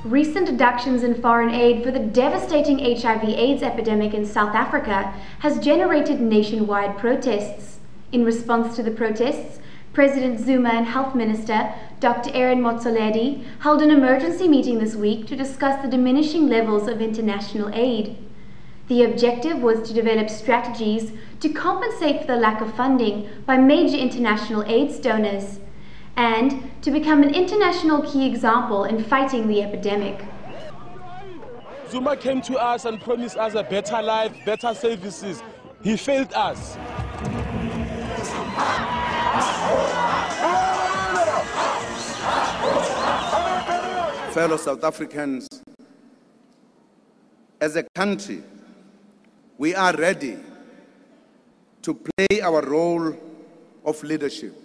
Recent reductions in foreign aid for the devastating HIV/AIDS epidemic in South Africa has generated nationwide protests. In response to the protests, President Zuma and Health Minister Dr. Aaron Motsoaledi held an emergency meeting this week to discuss the diminishing levels of international aid. The objective was to develop strategies to compensate for the lack of funding by major international AIDS donors, and to become an international key example in fighting the epidemic. Zuma came to us and promised us a better life, better services. He failed us. Fellow South Africans, as a country, we are ready to play our role of leadership.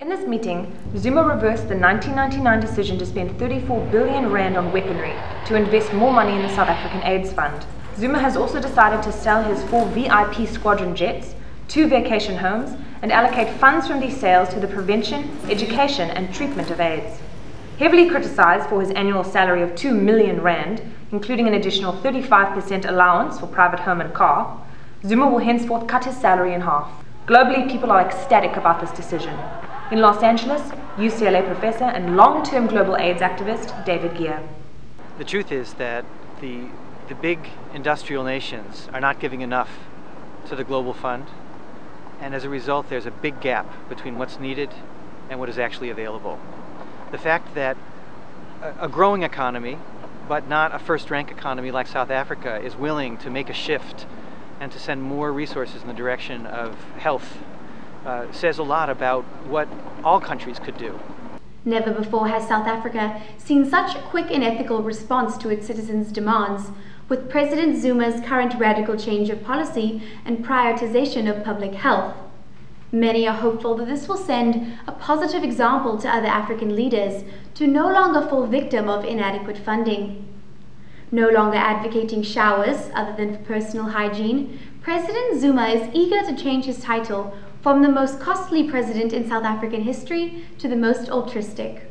In this meeting, Zuma reversed the 1999 decision to spend 34 billion rand on weaponry to invest more money in the South African AIDS Fund. Zuma has also decided to sell his 4 VIP squadron jets, 2 vacation homes, and allocate funds from these sales to the prevention, education, and treatment of AIDS. Heavily criticized for his annual salary of 2 million rand, including an additional 35% allowance for private home and car, Zuma will henceforth cut his salary in half. Globally, people are ecstatic about this decision. In Los Angeles, UCLA professor and long-term global AIDS activist David Gear. The truth is that the big industrial nations are not giving enough to the global fund, and as a result there's a big gap between what's needed and what is actually available. The fact that a growing economy, but not a first-rank economy like South Africa, is willing to make a shift and to send more resources in the direction of health says a lot about what all countries could do. Never before has South Africa seen such a quick and ethical response to its citizens' demands, with President Zuma's current radical change of policy and prioritization of public health. Many are hopeful that this will send a positive example to other African leaders to no longer fall victim of inadequate funding. No longer advocating showers other than for personal hygiene, President Zuma is eager to change his title from the most costly president in South African history to the most altruistic.